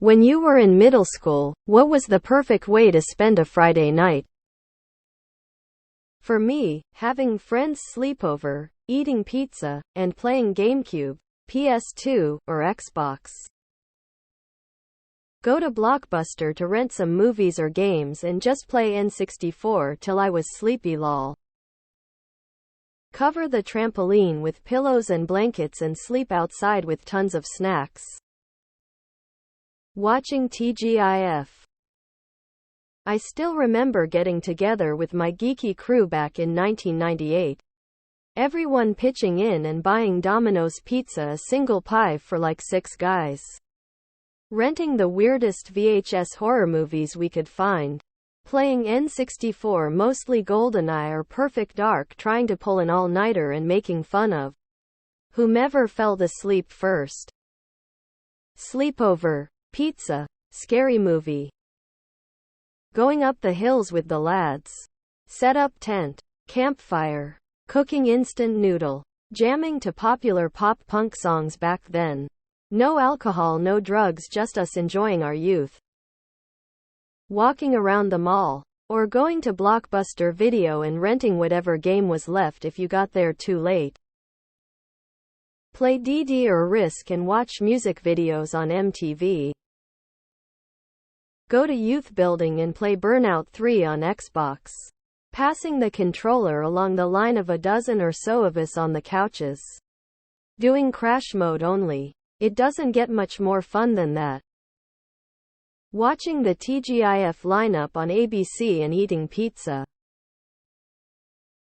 When you were in middle school, what was the perfect way to spend a Friday night? For me, having friends sleepover, eating pizza, and playing GameCube, PS2, or Xbox. Go to Blockbuster to rent some movies or games and just play N64 till I was sleepy lol. Cover the trampoline with pillows and blankets and sleep outside with tons of snacks. Watching TGIF. I still remember getting together with my geeky crew back in 1998. Everyone pitching in and buying Domino's Pizza a single pie for like 6 guys. Renting the weirdest VHS horror movies we could find. Playing N64, mostly GoldenEye or Perfect Dark, trying to pull an all-nighter and making fun of whomever fell asleep first. Sleepover. Pizza. Scary movie. Going up the hills with the lads. Set up tent. Campfire. Cooking instant noodle. Jamming to popular pop-punk songs back then. No alcohol, no drugs, just us enjoying our youth. Walking around the mall. Or going to Blockbuster Video and renting whatever game was left if you got there too late. Play DD or Risk and watch music videos on MTV. Go to Youth Building and play Burnout 3 on Xbox. Passing the controller along the line of a dozen or so of us on the couches. Doing Crash Mode only. It doesn't get much more fun than that. Watching the TGIF lineup on ABC and eating pizza.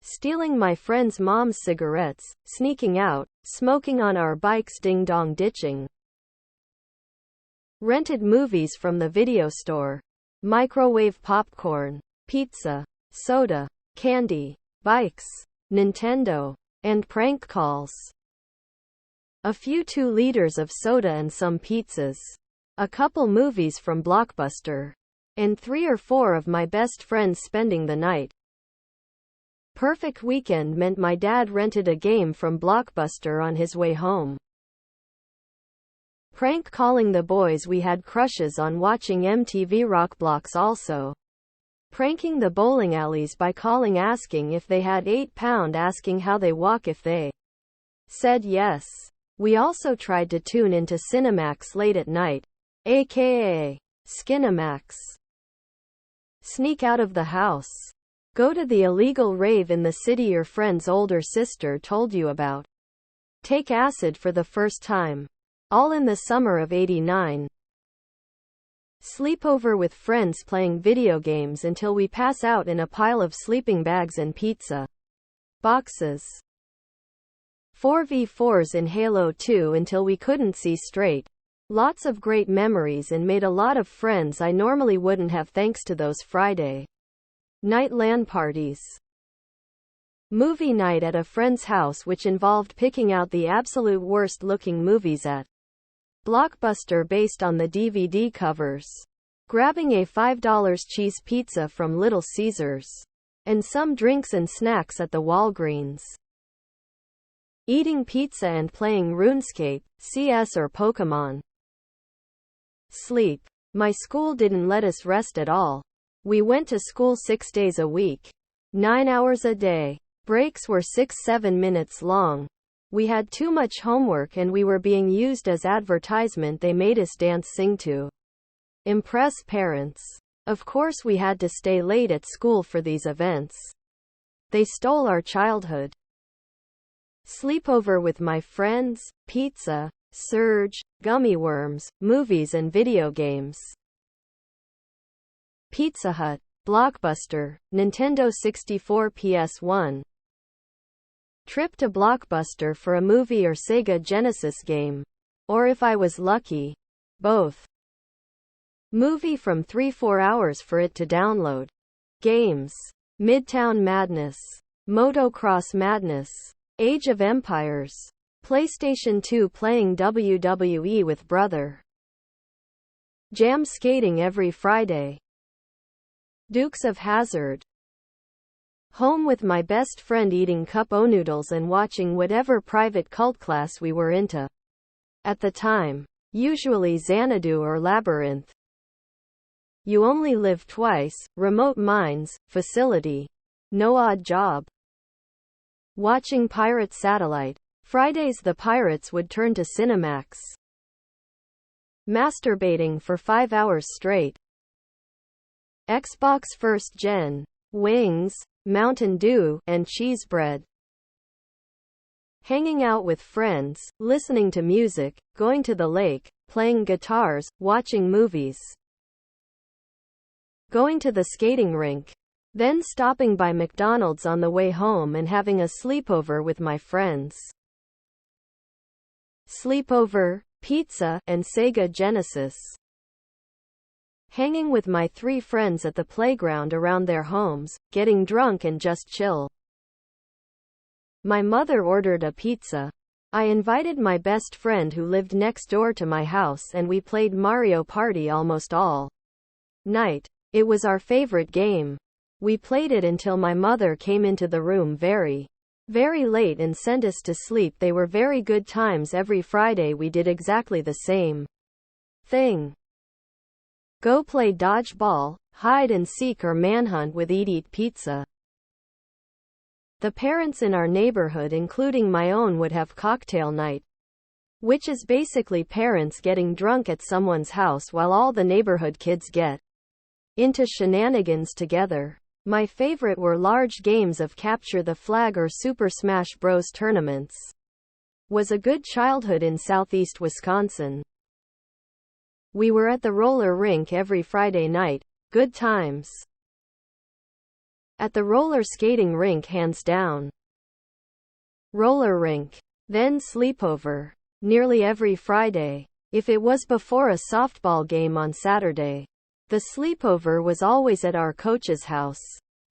Stealing my friend's mom's cigarettes, sneaking out, smoking on our bikes, ding-dong ditching. Rented movies from the video store. Microwave popcorn. Pizza. Soda. Candy. Bikes. Nintendo. And prank calls. A few 2 liters of soda and some pizzas. A couple movies from Blockbuster. And 3 or 4 of my best friends spending the night. Perfect weekend meant my dad rented a game from Blockbuster on his way home. Prank calling the boys we had crushes on watching MTV Rockblocks also. Pranking the bowling alleys by calling asking if they had £8, asking how they walk if they said yes. We also tried to tune into Cinemax late at night, aka Skinemax. Sneak out of the house. Go to the illegal rave in the city your friend's older sister told you about. Take acid for the first time. All in the summer of '89. Sleepover with friends playing video games until we pass out in a pile of sleeping bags and pizza boxes. 4v4s in Halo 2 until we couldn't see straight. Lots of great memories and made a lot of friends I normally wouldn't have thanks to those Friday night LAN parties. Movie night at a friend's house which involved picking out the absolute worst looking movies at Blockbuster based on the DVD covers. Grabbing a $5 cheese pizza from Little Caesars. And some drinks and snacks at the Walgreens. Eating pizza and playing RuneScape, CS or Pokemon. Sleep. My school didn't let us rest at all. We went to school 6 days a week. 9 hours a day. Breaks were 6-7 minutes long. We had too much homework and we were being used as advertisement they made us dance sing to. Impress parents. Of course we had to stay late at school for these events. They stole our childhood. Sleepover with my friends, pizza, Surge, gummy worms, movies and video games. Pizza Hut, Blockbuster, Nintendo 64 PS1. Trip to Blockbuster for a movie or Sega Genesis game. Or if I was lucky, both. Movie from 3-4 hours for it to download. Games. Midtown Madness. Motocross Madness. Age of Empires. PlayStation 2 playing WWE with brother. Jam skating every Friday. Dukes of Hazzard. Home with my best friend eating cup o' noodles and watching whatever private cult class we were into at the time. usually Xanadu or Labyrinth. You only live twice, remote mines, facility. No odd job. Watching pirate satellite. Fridays the pirates would turn to Cinemax. Masturbating for 5 hours straight. Xbox first gen. Wings, Mountain Dew, and cheese bread. Hanging out with friends, listening to music, going to the lake, playing guitars, watching movies. Going to the skating rink. Then stopping by McDonald's on the way home and having a sleepover with my friends. Sleepover, pizza, and Sega Genesis. Hanging with my 3 friends at the playground around their homes, getting drunk and just chill. My mother ordered a pizza. I invited my best friend who lived next door to my house and we played Mario Party almost all night. It was our favorite game. We played it until my mother came into the room very late and sent us to sleep. They were very good times. Every Friday we did exactly the same thing. Go play dodgeball, hide and seek or manhunt with eat pizza. The parents in our neighborhood, including my own, would have cocktail night, which is basically parents getting drunk at someone's house while all the neighborhood kids get into shenanigans together. My favorite were large games of Capture the Flag or Super Smash Bros. Tournaments. Was a good childhood in southeast Wisconsin. We were at the roller rink every Friday night. Good times. At the roller skating rink, hands down. Roller rink. Then sleepover. Nearly every Friday. If it was before a softball game on Saturday. The sleepover was always at our coach's house.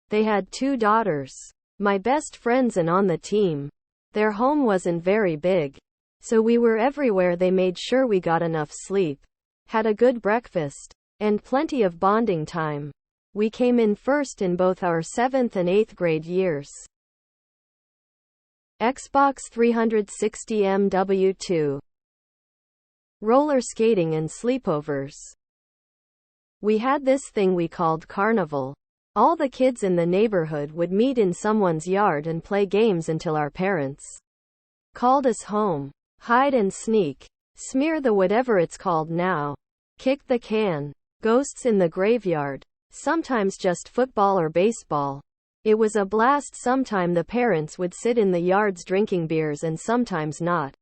They had 2 daughters. My best friends and on the team. Their home wasn't very big. So we were everywhere. They made sure we got enough sleep. Had a good breakfast. And plenty of bonding time. We came in first in both our 7th and 8th grade years. Xbox 360 MW2. Roller skating and sleepovers. We had this thing we called carnival. All the kids in the neighborhood would meet in someone's yard and play games until our parents called us home. Hide and sneak. Smear the whatever it's called now. Kick the can. Ghosts in the graveyard. Sometimes just football or baseball. It was a blast. Sometime the parents would sit in the yards drinking beers and sometimes not.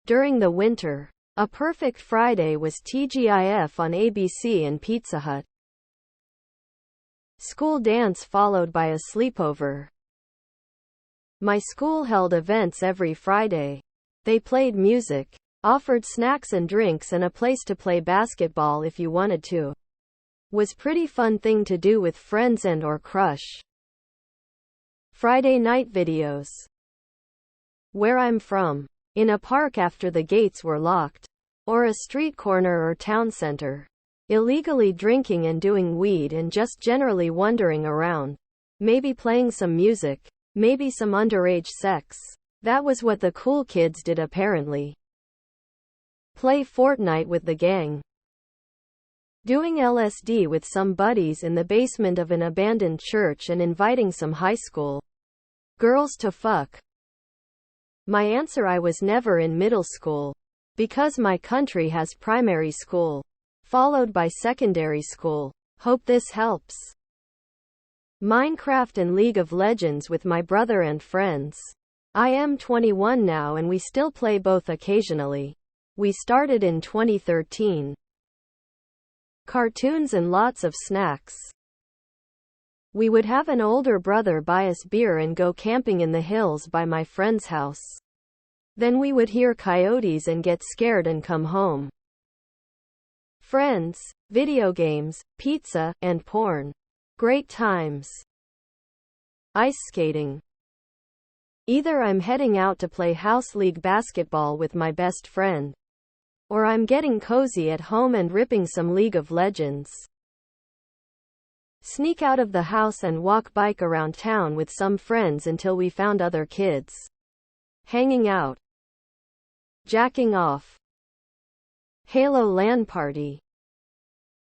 During the winter, a perfect Friday was TGIF on ABC and Pizza Hut. School dance followed by a sleepover. My school held events every Friday. They played music, offered snacks and drinks and a place to play basketball if you wanted to. Was pretty fun thing to do with friends and or crush. Friday night videos. Where I'm from. In a park after the gates were locked. Or a street corner or town center. Illegally drinking and doing weed and just generally wandering around. Maybe playing some music. Maybe some underage sex. That was what the cool kids did apparently. Play Fortnite with the gang. Doing LSD with some buddies in the basement of an abandoned church and inviting some high school girls to fuck. My answer: I was never in middle school. Because my country has primary school. Followed by secondary school. Hope this helps. Minecraft and League of Legends with my brother and friends. I am 21 now and we still play both occasionally. We started in 2013. Cartoons and lots of snacks. We would have an older brother buy us beer and go camping in the hills by my friend's house. Then we would hear coyotes and get scared and come home. Friends, video games, pizza, and porn. Great times. Ice skating. Either I'm heading out to play house league basketball with my best friend. Or I'm getting cozy at home and ripping some League of Legends. Sneak out of the house and walk bike around town with some friends until we found other kids hanging out. Jacking off. Halo LAN party.